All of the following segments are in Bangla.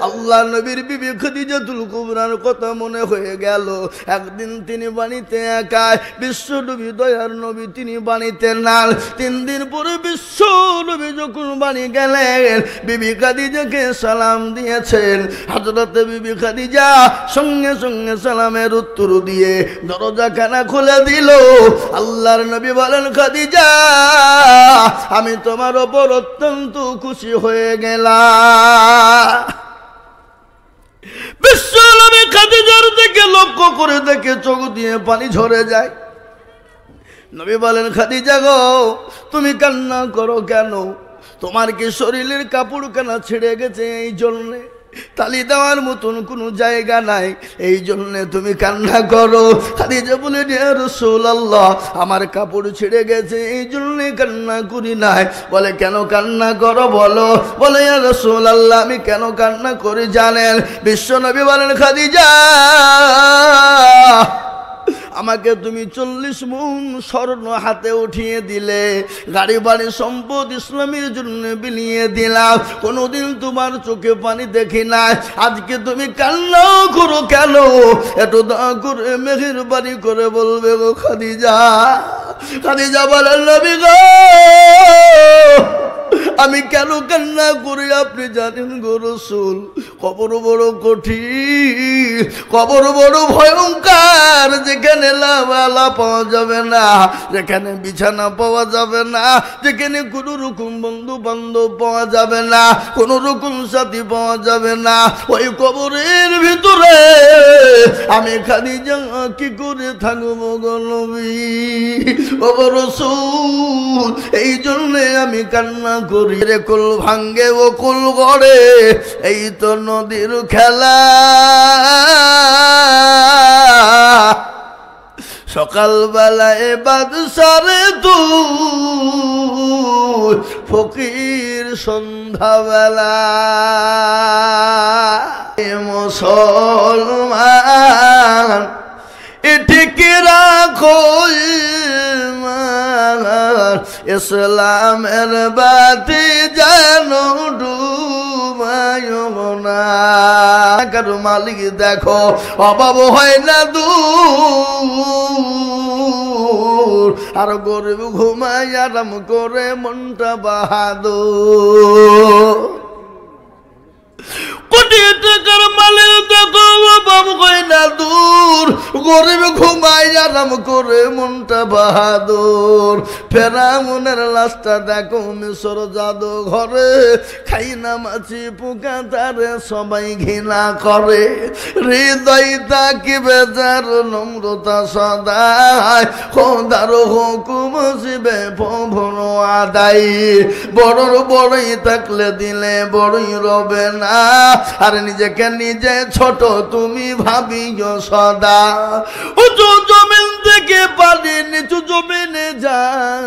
আল্লাহ নবীর বিবি খাদিজাতুল কুবরার কথা মনে হয়ে গেল। একদিন তিনি বাণীতে একাই, বিশ্ব নবী দয়ার নবী তিনি বাণীতে নাল। 3 দিন পরে বিশ্ব নবী যখন বাণী গেলেন, বিবি খাদিজাকে সালাম দিয়েছেন। হযরতে বিবি খাদিজা সঙ্গে সঙ্গে সালামের উত্তর দিয়ে দরজাখানা খুলে দিল। আল্লাহর নবী বলেন, খাদিজা আমি তোমার ওপর অত্যন্ত খুশি হয়ে গেলাম। বিশ্ব নবী খাদিজার দিকে লক্ষ্য করে দেখে চোখ দিয়ে পানি ঝরে যায়। নবী বলেন, খাদিজা গো তুমি কান্না করো কেন? তোমার কি শরীরের কাপড় কানা ছিঁড়ে গেছে এই জন্যে? তালি দেওয়ার মতন কোনো জায়গা নাই এই জন্যে তুমি কান্না করো? খাদিজা বলে, ইয়া রাসূলুল্লাহ আমার কাপড় ছিঁড়ে গেছে এই জন্যে কান্না করি নাই। বলে, কেন কান্না করো বলো? বলে, ইয়া রাসূলুল্লাহ আমি কেন কান্না করি জানেন? বিশ্ব নবী বলেন, খাদিজা আমাকে তুমি 40 মণ স্বর্ণ হাতে উঠিয়ে দিলে, গাড়ি বাড়ি সম্পদ ইসলামের জন্য বিলিয়ে দিলাম, কোনোদিন তোমার চোখে পানি দেখি নাই, আজকে তুমি কান্না করো কেন? এত দয়া করে মেহেরবানি করে বলবে গো খাদিজা। খাদিজা বলেন, নবী গো আমি কেন কান্না করি আপনি জানেন গো রাসূল? কবর বড় কঠিন, কবর বড় ভয়ঙ্কর, যেখানে লাওয়ালা পাওয়া যাবে না, যেখানে বিছানা পাওয়া যাবে না, যেখানে কোনো রকম বন্ধু বান্ধব পাওয়া যাবে না, কোনো রকম সাথী পাওয়া যাবে না, ওই কবরের ভিতরে আমি খাদিজা কি করে থাকবো গো নবী ও রাসূল? এই জন্যে আমি কান্না করি। রে কুল ভাঙ্গে ও কুল গড়ে, এই তো নদীর খেলা। সকালবেলায় বাদশারে তুই ফকির সন্ধ্যাবেলা। মুসলমান এটিকে রাখো ইসলামের বাতি যেন ডুবায় না। কারো মালিক দেখো অভাব হয় না দূর, আর গরিব ঘুমায় আরাম করে মনটা বাহাদুর। কোটি টাকার মালিক দেখো অভাব হয় না দূর, গরিব ঘুমায় আরাম করে মনটা বাহাদুর। ফেরাউনের লাশটা দেখো মিশর জাদু ঘরে, খাই না মাছি পোকা তারে সবাই ঘৃণা করে। হৃদয় তাকি বেজার নম্রতা সদায়, খোদার হুকুম শিবে প্রভুর আদায়। বড়র বড়ই থাকলে দিলে বড়ই রবে না, আর নিজেকে নিজে ছোট তুমি ভাবিও সদা। উঁচু জমিন থেকে পানি নিচু জমিনে যায়,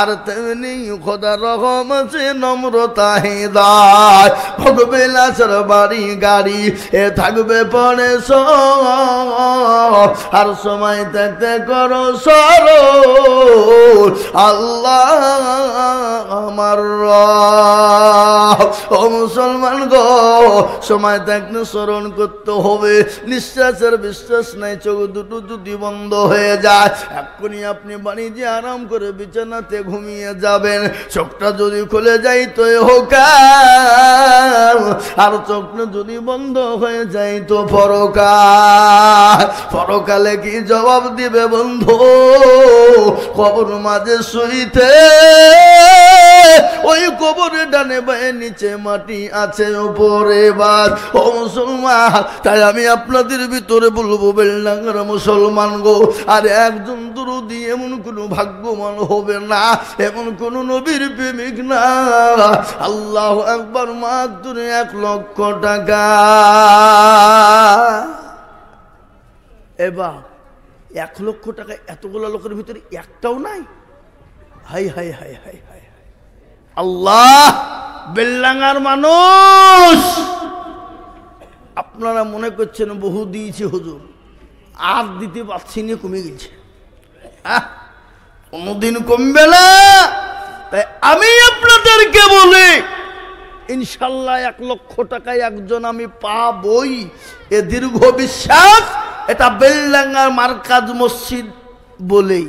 আর তেমনি খোদা রহম আছে নম্রতা হৃদয়। ভোগবে লাশের বাড়ি গাড়ি এ থাকবে পরে সব, আর সময় থাকতে করো সরল আল্লাহ আমার রব। ও মুসলমান গো সময় থাকতে স্মরণ করতে হবে। নিঃশ্বাসের বিশ্বাস নাই, চোখ দুটো যদি বন্ধ হয়ে যায় এক্ষুনি আপনি বাড়িতে আরাম করে বিছানাতে ঘুমিয়ে যাবেন। চোখটা যদি খুলে যায় তো হোকাল, আর চোখটা যদি বন্ধ হয়ে যায় তো পরকাল। পরকালে কি জবাব দিবে বন্ধু? কবর মাঝে শুইতে ওই কবরে ডানে বায়ে নিচে মাটি আছে উপরে বাদ। ও মুসলমান, তাই আমি আপনাদের ভিতরে বলবো বেলডাঙ্গার মুসলমান গো, আর একজন দুরুদি এমন কোনো ভাগ্যবান হবে না, এমন কোন নবীর প্রেমিক না। আল্লাহু আকবার, মাত্র 1 লক্ষ টাকা। এবার 1 লক্ষ টাকা এতগুলো লোকের ভিতরে একটাও নাই? হাই হাই হাই হাই হাই আল্লাহ! বেলডাঙ্গার মানুষ আপনারা মনে করছেন বহু দিয়েছে হুজুর, আর দিতে পারছি না, কমে গেছে। কোনোদিন কমবে না। তাই আমি আপনাদেরকে বলি ইনশাল্লাহ 1 লক্ষ টাকায় একজন আমি পাবই। এ দীর্ঘ বিশ্বাস, এটা বেলডাঙ্গার মার্কাজ মসজিদ বলেই।